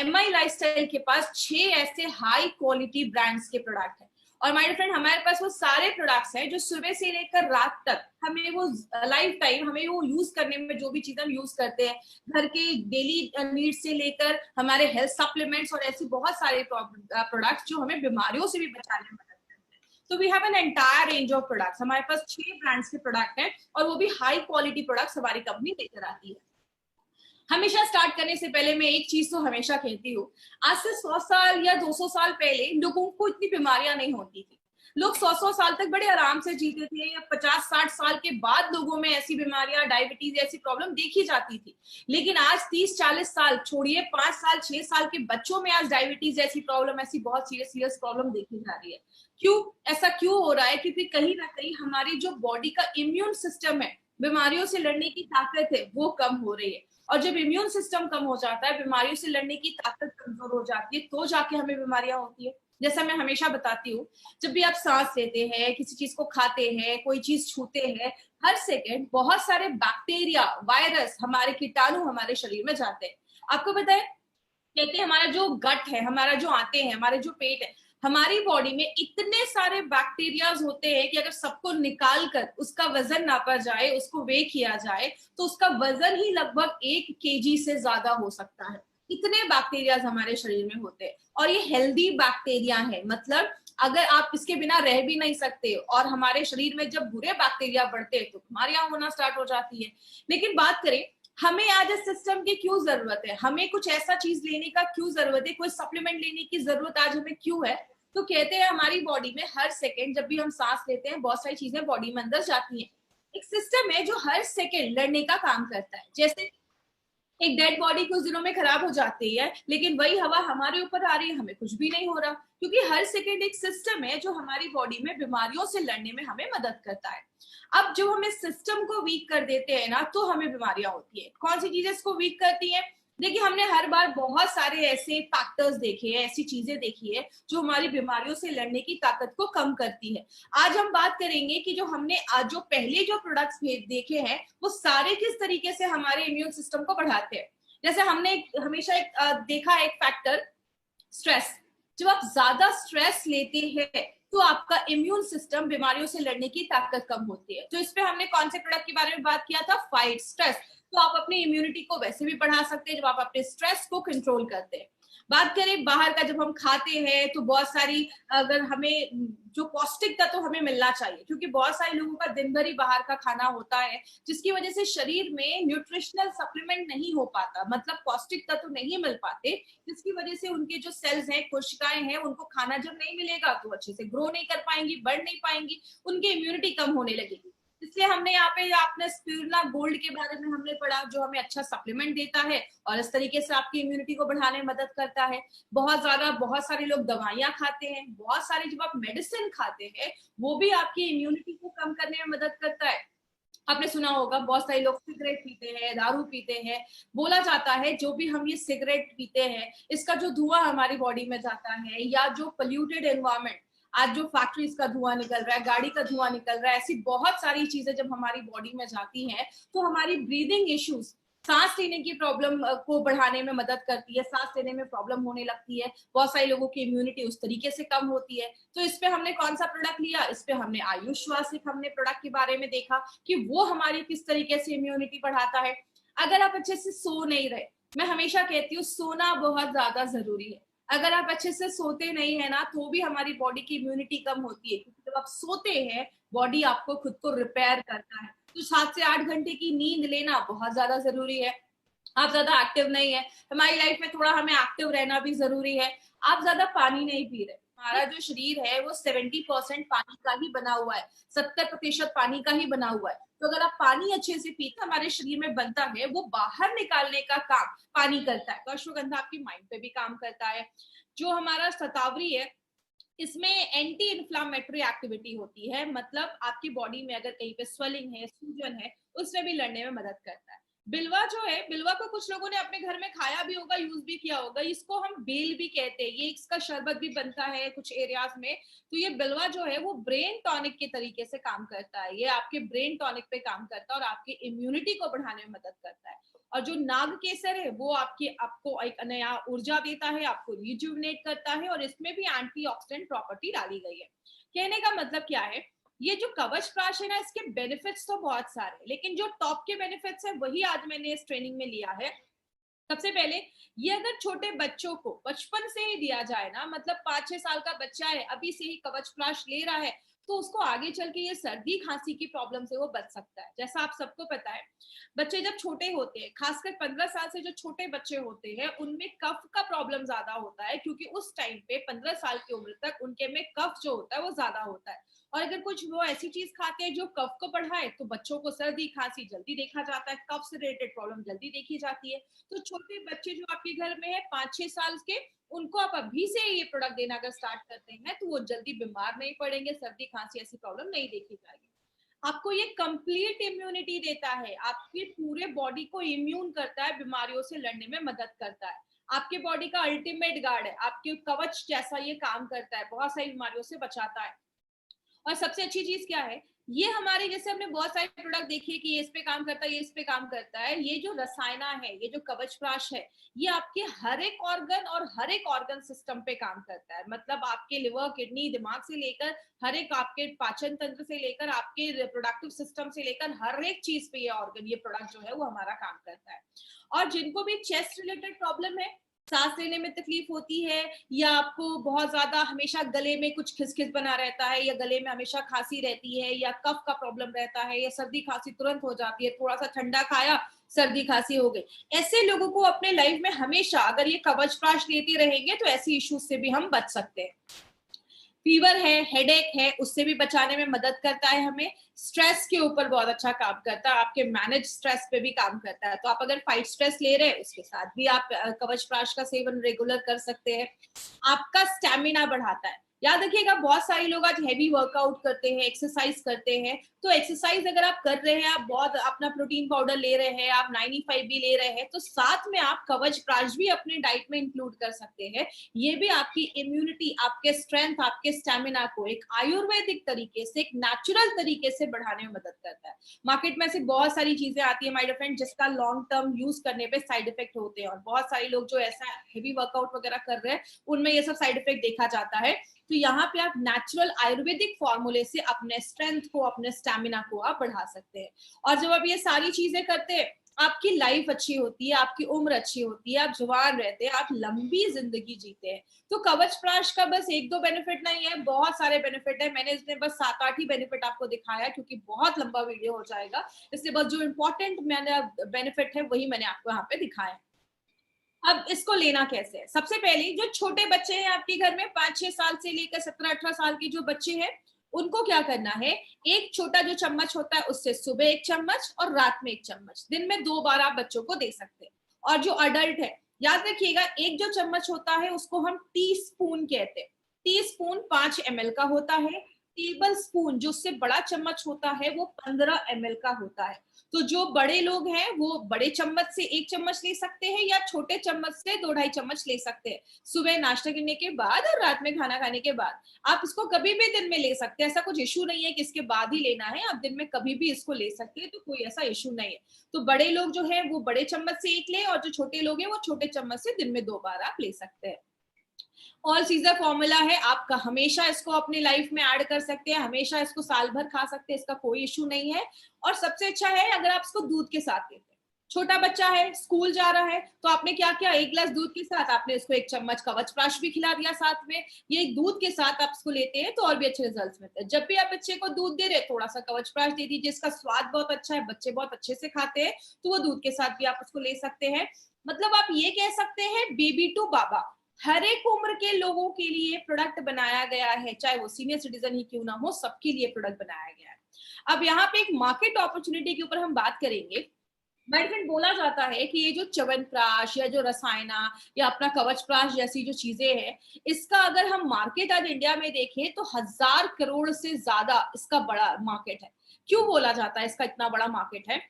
MI lifestyle के पास 6 ऐसे high quality brands के प्रोडक्ट हैं। और माय फ्रेंड, हमारे पास वो सारे प्रोडक्ट्स हैं जो सुबह से लेकर रात तक हमें वो लाइफ टाइम हमें वो यूज करने में, जो भी चीज हम यूज करते हैं घर के डेली नीड्स से लेकर हमारे हेल्थ सप्लीमेंट्स और ऐसी बहुत सारे प्रोडक्ट्स जो हमें बीमारियों से भी बचाने में मदद करते हैं। तो we have an entire range of products. हमारे पास 6 ब्रांड्स के प्रोडक्ट हैं और वो भी हाई क्वालिटी प्रोडक्ट्स हमारी कंपनी लेकर आती है। हमेशा स्टार्ट करने से पहले मैं एक चीज तो हमेशा कहती हूँ, आज से 100 साल या 200 साल पहले लोगों को इतनी बीमारियां नहीं होती थी। लोग 100 साल तक बड़े आराम से जीते थे, या 50-60 साल के बाद लोगों में ऐसी बीमारियां, डायबिटीज ऐसी प्रॉब्लम देखी जाती थी। लेकिन आज 30-40 साल छोड़िए, 5 साल 6 साल के बच्चों में आज डायबिटीज ऐसी प्रॉब्लम, ऐसी बहुत सीरियस प्रॉब्लम देखी जा रही है। क्यों ऐसा क्यों हो रहा है? क्योंकि कहीं ना कहीं हमारी जो बॉडी का इम्यून सिस्टम है, बीमारियों से लड़ने की ताकत है, वो कम हो रही है। और जब इम्यून सिस्टम कम हो जाता है, बीमारियों से लड़ने की ताकत कमजोर हो जाती है, तो जाके हमें बीमारियां होती है। जैसा मैं हमेशा बताती हूँ, जब भी आप सांस लेते हैं, किसी चीज को खाते हैं, कोई चीज छूते हैं, हर सेकेंड बहुत सारे बैक्टीरिया, वायरस, हमारे कीटाणु हमारे शरीर में जाते हैं। आपको पता है, कहते हैं हमारा जो गट है, हमारा जो आते हैं, हमारे जो पेट है, हमारी बॉडी में इतने सारे बैक्टीरियाज होते हैं कि अगर सबको निकाल कर उसका वजन नापा जाए, उसको वे किया जाए, तो उसका वजन ही लगभग 1 kg से ज्यादा हो सकता है। इतने बैक्टीरियाज हमारे शरीर में होते हैं और ये हेल्दी बैक्टीरिया है। मतलब अगर आप इसके बिना रह भी नहीं सकते, और हमारे शरीर में जब बुरे बैक्टीरिया बढ़ते हैं तो बीमारियां होना स्टार्ट हो जाती है। लेकिन बात करें, हमें आज इस सिस्टम की क्यों जरूरत है, हमें कुछ ऐसा चीज लेने का क्यों जरूरत है, कोई सप्लीमेंट लेने की जरूरत आज हमें क्यों है? तो कहते हैं हमारी बॉडी में हर सेकेंड जब भी हम सांस लेते हैं, बहुत सारी चीजें बॉडी में अंदर जाती हैं। एक सिस्टम है जो हर सेकेंड लड़ने का काम करता है। जैसे एक डेड बॉडी कुछ दिनों में खराब हो जाती है, लेकिन वही हवा हमारे ऊपर आ रही है, हमें कुछ भी नहीं हो रहा, क्योंकि हर सेकेंड एक सिस्टम है जो हमारी बॉडी में बीमारियों से लड़ने में हमें मदद करता है। अब जो हम इस सिस्टम को वीक कर देते हैं ना, तो हमें बीमारियां होती है। कौन सी चीजें इसको वीक करती है? देखिए, हमने हर बार बहुत सारे ऐसे फैक्टर्स देखे हैं, ऐसी चीजें देखी है जो हमारी बीमारियों से लड़ने की ताकत को कम करती है। आज हम बात करेंगे कि जो हमने आज जो पहले जो प्रोडक्ट्स देखे हैं, वो सारे किस तरीके से हमारे इम्यून सिस्टम को बढ़ाते हैं। जैसे हमने हमेशा देखा एक फैक्टर, स्ट्रेस। जब आप ज्यादा स्ट्रेस लेते हैं तो आपका इम्यून सिस्टम, बीमारियों से लड़ने की ताकत कम होती है। तो इस पे हमने कौन से प्रोडक्ट के बारे में बात किया था? Fight stress. तो आप अपनी इम्यूनिटी को वैसे भी बढ़ा सकते हैं जब आप अपने स्ट्रेस को कंट्रोल करते हैं। बात करें बाहर का, जब हम खाते हैं तो बहुत सारी, अगर हमें जो पौष्टिक तत्व तो हमें मिलना चाहिए, क्योंकि बहुत सारे लोगों का दिन भर ही बाहर का खाना होता है, जिसकी वजह से शरीर में न्यूट्रिशनल सप्लीमेंट नहीं हो पाता, मतलब पौष्टिक तत्व तो नहीं मिल पाते, जिसकी वजह से उनके जो सेल्स हैं, कोशिकाएं हैं, उनको खाना जब नहीं मिलेगा तो अच्छे से ग्रो नहीं कर पाएंगी, बढ़ नहीं पाएंगी, उनकी इम्यूनिटी कम होने लगेगी। इसलिए हमने यहाँ पे आपने स्पिरुलिना गोल्ड के बारे में हमने पढ़ा, जो हमें अच्छा सप्लीमेंट देता है और इस तरीके से आपकी इम्यूनिटी को बढ़ाने में मदद करता है। बहुत सारे लोग दवाइयां खाते हैं, बहुत सारे जब आप मेडिसिन खाते हैं, वो भी आपकी इम्यूनिटी को कम करने में मदद करता है। आपने सुना होगा बहुत सारे लोग सिगरेट पीते हैं, दारू पीते हैं। बोला जाता है जो भी हम ये सिगरेट पीते हैं, इसका जो धुआं हमारी बॉडी में जाता है, या जो पोल्यूटेड एनवायरमेंट, आज जो फैक्ट्रीज का धुआं निकल रहा है, गाड़ी का धुआं निकल रहा है, ऐसी बहुत सारी चीजें जब हमारी बॉडी में जाती हैं, तो हमारी ब्रीदिंग इश्यूज, सांस लेने की प्रॉब्लम को बढ़ाने में मदद करती है। सांस लेने में प्रॉब्लम होने लगती है, बहुत सारे लोगों की इम्यूनिटी उस तरीके से कम होती है। तो इस पे हमने कौन सा प्रोडक्ट लिया? इस पे हमने आयुष श्वासिक हमने प्रोडक्ट के बारे में देखा कि वो हमारी किस तरीके से इम्यूनिटी बढ़ाता है। अगर आप अच्छे से सो नहीं रहे, मैं हमेशा कहती हूँ सोना बहुत ज्यादा जरूरी है। अगर आप अच्छे से सोते नहीं है ना, तो भी हमारी बॉडी की इम्यूनिटी कम होती है, क्योंकि जब आप सोते हैं बॉडी आपको खुद को रिपेयर करता है। तो 7 से 8 घंटे की नींद लेना बहुत ज्यादा जरूरी है। आप ज्यादा एक्टिव नहीं है, हमारी लाइफ में थोड़ा हमें एक्टिव रहना भी जरूरी है। आप ज्यादा पानी नहीं पी रहे, हमारा जो शरीर है वो 70% पानी का ही बना हुआ है, 70% पानी का ही बना हुआ है। तो अगर आप पानी अच्छे से पीते, हमारे शरीर में बनता है, वो बाहर निकालने का काम पानी करता है। तो अश्वगंधा आपकी माइंड पे भी काम करता है। जो हमारा शतावरी है, इसमें एंटी इन्फ्लामेटरी एक्टिविटी होती है, मतलब आपकी बॉडी में अगर कहीं पे स्वेलिंग है, सूजन है, उसमें भी लड़ने में मदद करता है। बिलवा जो है, बिलवा को कुछ लोगों ने अपने घर में खाया भी होगा, यूज भी किया होगा। इसको हम बेल भी कहते हैं, ये इसका शरबत भी बनता है कुछ एरियाज में। तो ये बिलवा जो है वो ब्रेन टॉनिक के तरीके से काम करता है, ये आपके ब्रेन टॉनिक पे काम करता है और आपकी इम्यूनिटी को बढ़ाने में मदद करता है। और जो नाग केसर है वो आपको एक नया ऊर्जा देता है, आपको रिजुविनेट करता है, और इसमें भी एंटीऑक्सीडेंट प्रॉपर्टी डाली गई है। कहने का मतलब क्या है, ये जो कवच प्राश है ना, इसके बेनिफिट्स तो बहुत सारे, लेकिन जो टॉप के बेनिफिट्स है वही आज मैंने इस ट्रेनिंग में लिया है। सबसे पहले, ये अगर छोटे बच्चों को बचपन से ही दिया जाए ना, मतलब 5-6 साल का बच्चा है, अभी से ही कवच प्राश ले रहा है, तो उसको आगे चल के ये सर्दी खांसी की प्रॉब्लम से वो बच सकता है। जैसा आप सबको पता है, बच्चे जब छोटे होते हैं, खासकर 15 साल से जो छोटे बच्चे होते हैं, उनमें कफ का प्रॉब्लम ज्यादा होता है, क्योंकि उस टाइम पे 15 साल की उम्र तक उनके में कफ जो होता है वो ज्यादा होता है। और अगर कुछ वो ऐसी चीज खाते हैं जो कफ को बढ़ाए, तो बच्चों को सर्दी खांसी जल्दी देखा जाता है, कफ से रिलेटेड प्रॉब्लम जल्दी देखी जाती है। तो छोटे बच्चे जो आपके घर में है 5-6 साल के, उनको आप अभी से ये प्रोडक्ट देना अगर स्टार्ट करते हैं, तो वो जल्दी बीमार नहीं पड़ेंगे, सर्दी खांसी ऐसी प्रॉब्लम नहीं देखी जाएगी। आपको ये कंप्लीट इम्यूनिटी देता है, आपके पूरे बॉडी को इम्यून करता है, बीमारियों से लड़ने में मदद करता है, आपके बॉडी का अल्टीमेट गार्ड है, आपके कवच जैसा ये काम करता है, बहुत सारी बीमारियों से बचाता है। और सबसे अच्छी चीज क्या है, ये हमारे, जैसे हमने बहुत सारे प्रोडक्ट देखिए कि ये इस पे काम करता है, ये इस पे काम करता है, ये जो रसायना है, ये जो कवच प्राश है, ये आपके हर एक ऑर्गन और हर एक ऑर्गन सिस्टम पे काम करता है। मतलब आपके लिवर, किडनी, दिमाग से लेकर हर एक, आपके पाचन तंत्र से लेकर आपके रिप्रोडक्टिव सिस्टम से लेकर हर एक चीज पे ये ऑर्गन, ये प्रोडक्ट जो है वो हमारा काम करता है। और जिनको भी चेस्ट रिलेटेड प्रॉब्लम है, सांस लेने में तकलीफ होती है, या आपको बहुत ज्यादा हमेशा गले में कुछ खिसखिस बना रहता है, या गले में हमेशा खांसी रहती है, या कफ का प्रॉब्लम रहता है, या सर्दी खांसी तुरंत हो जाती है, थोड़ा सा ठंडा खाया सर्दी खांसी हो गई, ऐसे लोगों को अपने लाइफ में हमेशा अगर ये कवच प्राश लेते रहेंगे तो ऐसी इश्यूज से भी हम बच सकते हैं। फीवर है, हेडेक है, उससे भी बचाने में मदद करता है हमें। स्ट्रेस के ऊपर बहुत अच्छा काम करता है, आपके मैनेज स्ट्रेस पे भी काम करता है। तो आप अगर फाइट स्ट्रेस ले रहे हैं, उसके साथ भी आप कवच प्राश का सेवन रेगुलर कर सकते हैं। आपका स्टेमिना बढ़ाता है। याद रखिएगा, बहुत सारे लोग आज हैवी वर्कआउट करते हैं, एक्सरसाइज करते हैं, तो एक्सरसाइज अगर आप कर रहे हैं, आप बहुत अपना प्रोटीन पाउडर ले रहे हैं, आप 95 भी ले रहे हैं, तो साथ में आप कवच प्राश भी अपने डाइट में इंक्लूड कर सकते हैं। ये भी आपकी इम्यूनिटी, आपके स्ट्रेंथ, आपके स्टेमिना को एक आयुर्वेदिक तरीके से, एक नेचुरल तरीके से बढ़ाने में मदद करता है। मार्केट में ऐसी बहुत सारी चीजें आती है माय डियर फ्रेंड, जिसका लॉन्ग टर्म यूज करने पे साइड इफेक्ट होते हैं, और बहुत सारे लोग जो ऐसा हेवी वर्कआउट वगैरह कर रहे हैं, उनमें ये सब साइड इफेक्ट देखा जाता है। तो यहाँ पे आप नेचुरल आयुर्वेदिक फॉर्मूले से अपने स्ट्रेंथ को, अपने स्टेमिना को आप बढ़ा सकते हैं। और जब आप ये सारी चीजें करते हैं, आपकी लाइफ अच्छी होती है, आपकी उम्र अच्छी होती है, आप जवान रहते हैं, आप लंबी जिंदगी जीते हैं। तो कवच प्राश का बस 1-2 बेनिफिट नहीं है, बहुत सारे बेनिफिट है। मैंने इसमें बस 7-8 ही बेनिफिट आपको दिखाया, क्योंकि बहुत लंबा वीडियो हो जाएगा, इसलिए बस जो इंपॉर्टेंट मैंने बेनिफिट है वही मैंने आपको यहाँ पे दिखाया। अब इसको लेना कैसे है? सबसे पहले, जो छोटे बच्चे हैं आपके घर में, 5-6 साल से लेकर 17-18 साल के जो बच्चे हैं, उनको क्या करना है, एक छोटा जो चम्मच होता है उससे सुबह 1 चम्मच और रात में 1 चम्मच, दिन में 2 बार आप बच्चों को दे सकते हैं। और जो अडल्ट है, याद रखिएगा, एक जो चम्मच होता है उसको हम टी स्पून कहते हैं। टी स्पून 5 ml का होता है। टेबल स्पून जो उससे बड़ा चम्मच होता है वो 15 ml का होता है। तो जो बड़े लोग हैं वो बड़े चम्मच से 1 चम्मच ले सकते हैं, या छोटे चम्मच से 2-2.5 चम्मच ले सकते हैं, सुबह नाश्ता करने के बाद और रात में खाना खाने के बाद। आप इसको कभी भी दिन में ले सकते हैं, ऐसा कुछ इशू नहीं है कि इसके बाद ही लेना है, आप दिन में कभी भी इसको ले सकते हैं, तो कोई ऐसा इशू नहीं है। तो बड़े लोग जो है वो बड़े चम्मच से 1 ले, और जो छोटे लोग हैं वो छोटे चम्मच से दिन में 2 बार आप ले सकते हैं। ऑल सीजर फॉर्मूला है, आप हमेशा इसको अपनी लाइफ में ऐड कर सकते हैं, हमेशा इसको साल भर खा सकते हैं, इसका कोई इशू नहीं है। और सबसे अच्छा है अगर आप इसको दूध के साथ लेते हैं। छोटा बच्चा है, स्कूल जा रहा है, तो आपने क्या किया, 1 गिलास दूध के साथ आपने इसको 1 चम्मच कवच प्राश भी खिला दिया साथ में। ये दूध के साथ आप इसको लेते हैं तो और भी अच्छे रिजल्ट्स मिलते हैं। जब भी आप बच्चे को दूध दे रहे हैं, थोड़ा सा कवच प्राश दे दीजिए, इसका स्वाद बहुत अच्छा है, बच्चे बहुत अच्छे से खाते हैं, तो वो दूध के साथ भी आप उसको ले सकते हैं। मतलब आप ये कह सकते हैं, बेबी टू बाबा, हर एक उम्र के लोगों के लिए प्रोडक्ट बनाया गया है, चाहे वो सीनियर सिटीजन ही क्यों ना हो, सबके लिए प्रोडक्ट बनाया गया है। अब यहाँ पे एक मार्केट अपॉर्चुनिटी के ऊपर हम बात करेंगे। मेडिसिन बोला जाता है कि ये जो च्यवनप्राश या जो रसायना या अपना कवच प्राश जैसी जो चीजें हैं, इसका अगर हम मार्केट आज इंडिया में देखें तो 1000 करोड़ से ज्यादा इसका बड़ा मार्केट है। क्यों बोला जाता है इसका इतना बड़ा मार्केट है?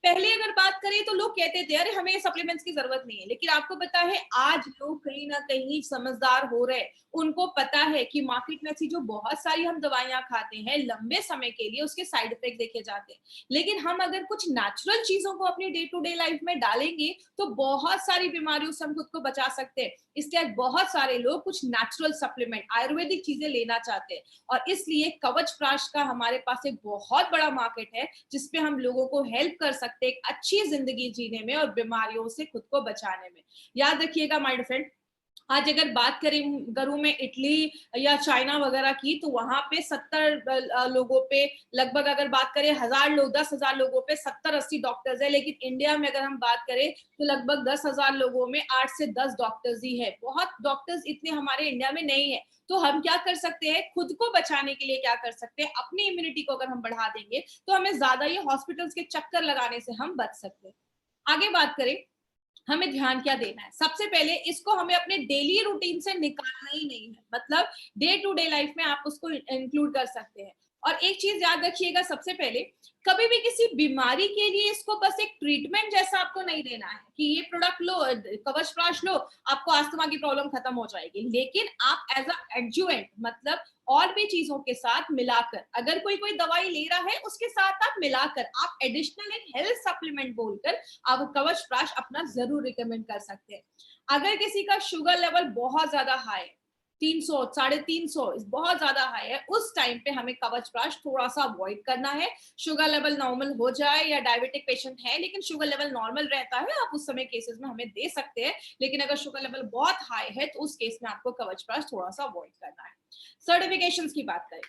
पहले अगर बात करें तो लोग कहते थे अरे हमें सप्लीमेंट्स की जरूरत नहीं है, लेकिन आपको पता है आज लोग कहीं ना कहीं समझदार हो रहे हैं। उनको पता है कि मार्केट में ऐसी जो बहुत सारी हम दवाइयां खाते हैं लंबे समय के लिए उसके साइड इफेक्ट देखे जाते हैं, लेकिन हम अगर कुछ नेचुरल चीजों को अपनी डे टू डे लाइफ में डालेंगे तो बहुत सारी बीमारियों से हम खुद को बचा सकते हैं। इसलिए आज बहुत सारे लोग कुछ नेचुरल सप्लीमेंट आयुर्वेदिक चीजें लेना चाहते हैं, और इसलिए कवच प्राश का हमारे पास एक बहुत बड़ा मार्केट है जिसपे हम लोगों को हेल्प कर सकते हैं एक अच्छी जिंदगी जीने में और बीमारियों से खुद को बचाने में। याद रखिएगा माय फ्रेंड, आज अगर बात करूं मैं इटली या चाइना वगैरह की, तो वहां पे 70 लोगों पे लगभग, अगर बात करें 1000 लोग 10,000 लोगों पे 70-80 डॉक्टर्स है, लेकिन इंडिया में अगर हम बात करें तो लगभग 10,000 लोगों में 8 से 10 डॉक्टर्स ही है। बहुत डॉक्टर्स इतने हमारे इंडिया में नहीं है। तो हम क्या कर सकते हैं, खुद को बचाने के लिए क्या कर सकते हैं, अपनी इम्यूनिटी को अगर हम बढ़ा देंगे तो हमें ज्यादा ये हॉस्पिटल्स के चक्कर लगाने से हम बच सकते हैं। आगे बात करें, हमें ध्यान क्या देना है, सबसे पहले इसको हमें अपने डेली रूटीन से निकालना ही नहीं है, मतलब डे टू डे लाइफ में आप उसको इंक्लूड कर सकते हैं। और एक चीज याद रखिएगा, सबसे पहले कभी भी किसी बीमारी के लिए इसको बस एक ट्रीटमेंट जैसा आपको नहीं देना है कि ये प्रोडक्ट लो, कवच प्राश लो, आपको अस्थमा की प्रॉब्लम खत्म हो जाएगी, लेकिन आप एज अ एडजुवेंट, मतलब और भी चीजों के साथ मिलाकर, अगर कोई दवाई ले रहा है उसके साथ आप मिलाकर आप एडिशनल एक हेल्थ सप्लीमेंट बोलकर आप कवच प्राश अपना जरूर रिकमेंड कर सकते हैं। अगर किसी का शुगर लेवल बहुत ज्यादा हाई, 300 350 बहुत ज्यादा हाई है, उस टाइम पे हमें कवच प्राश थोड़ा सा अवॉइड करना है। शुगर लेवल नॉर्मल हो जाए, या डायबिटिक पेशेंट है लेकिन शुगर लेवल नॉर्मल रहता है, आप उस समय केसेस में हमें दे सकते हैं, लेकिन अगर शुगर लेवल बहुत हाई है तो उस केस में आपको कवच प्राश थोड़ा सा अवॉइड करना है। सर्टिफिकेशंस की बात करें,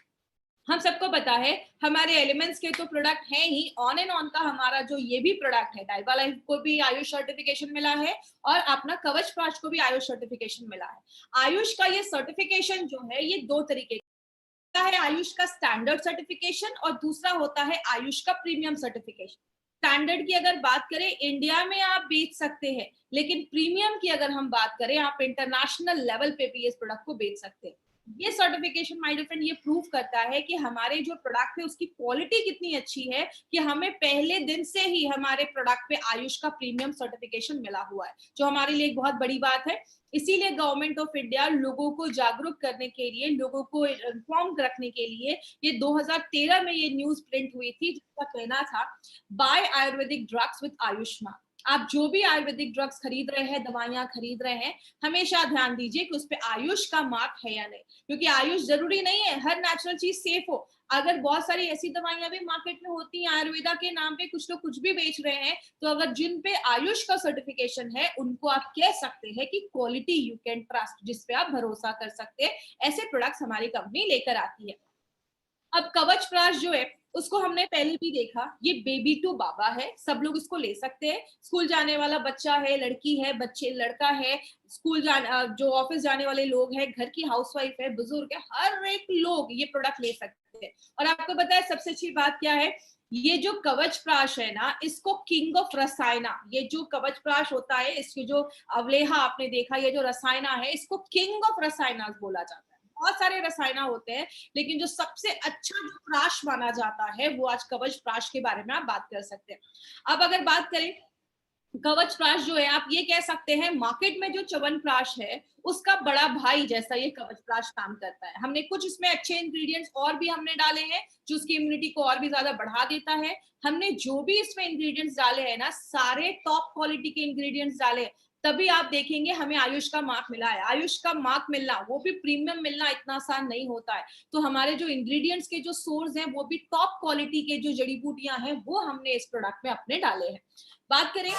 हम सबको पता है हमारे एलिमेंट्स के तो प्रोडक्ट है ही, ऑन एंड ऑन का हमारा जो ये भी प्रोडक्ट है डाइबा लाइफ को भी आयुष सर्टिफिकेशन मिला है, और अपना कवच प्राश को भी आयुष सर्टिफिकेशन मिला है। आयुष का ये सर्टिफिकेशन जो है ये दो तरीके का है, आयुष का स्टैंडर्ड सर्टिफिकेशन और दूसरा होता है आयुष का प्रीमियम सर्टिफिकेशन। स्टैंडर्ड की अगर बात करें इंडिया में आप बेच सकते हैं, लेकिन प्रीमियम की अगर हम बात करें आप इंटरनेशनल लेवल पे भी इस प्रोडक्ट को बेच सकते हैं। ये सर्टिफिकेशन माय डियर फ्रेंड ये प्रूव करता है कि हमारे जो प्रोडक्ट है उसकी क्वालिटी कितनी अच्छी है, कि हमें पहले दिन से ही हमारे प्रोडक्ट पे आयुष का प्रीमियम सर्टिफिकेशन मिला हुआ है, जो हमारे लिए एक बहुत बड़ी बात है। इसीलिए गवर्नमेंट ऑफ इंडिया लोगों को जागरूक करने के लिए, लोगों को इन्फॉर्म रखने के लिए ये 2013 में ये न्यूज प्रिंट हुई थी, जिसका कहना था buy Ayurvedic drugs with Ayushman. आप जो भी आयुर्वेदिक ड्रग्स खरीद रहे हैं, दवाइयां खरीद रहे हैं, हमेशा ध्यान दीजिए कि उस पे आयुष का मार्क है या नहीं, क्योंकि आयुष जरूरी नहीं है हर नेचुरल चीज सेफ हो। अगर बहुत सारी ऐसी दवाइयां भी मार्केट में होती हैं आयुर्वेदा के नाम पे, कुछ लोग कुछ भी बेच रहे हैं, तो अगर जिन पे आयुष का सर्टिफिकेशन है उनको आप कह सकते हैं कि क्वालिटी यू कैन ट्रस्ट, जिसपे आप भरोसा कर सकते हैं। ऐसे प्रोडक्ट्स हमारी कंपनी लेकर आती है। अब कवच प्राश जो है उसको हमने पहले भी देखा, ये बेबी टू बाबा है, सब लोग इसको ले सकते हैं। स्कूल जाने वाला बच्चा है, लड़की है, बच्चे लड़का है, स्कूल जो ऑफिस जाने वाले लोग हैं, घर की हाउसवाइफ है, बुजुर्ग है, हर एक लोग ये प्रोडक्ट ले सकते हैं। और आपको पता है सबसे अच्छी बात क्या है, ये जो कवच प्राश है ना, इसको किंग ऑफ रसायना, ये जो कवच प्राश होता है इसके जो अवलेहा आपने देखा, ये जो रसायना है इसको किंग ऑफ रसायना बोला जाता है। बहुत सारे रसायना होते हैं, लेकिन जो सबसे अच्छा जो प्राश माना जाता है वो आज कवच प्राश के बारे में आप बात कर सकते हैं। अब अगर बात करें कवच प्राश जो है, आप ये कह सकते हैं मार्केट में जो च्यवनप्राश है उसका बड़ा भाई जैसा ये कवच प्राश काम करता है। हमने कुछ इसमें अच्छे इंग्रेडिएंट्स और भी हमने डाले हैं जो उसकी इम्यूनिटी को और भी ज्यादा बढ़ा देता है। हमने जो भी इसमें इंग्रेडिएंट्स डाले हैं ना, सारे टॉप क्वालिटी के इंग्रेडिएंट्स डाले, तभी आप देखेंगे हमें आयुष का मार्क मिला है। आयुष का मार्क मिलना, वो भी प्रीमियम मिलना इतना आसान नहीं होता है। तो हमारे जो इंग्रेडिएंट्स के जो सोर्स हैं वो भी टॉप क्वालिटी के जो जड़ी बूटियां हैं वो हमने इस प्रोडक्ट में अपने डाले हैं। बात करें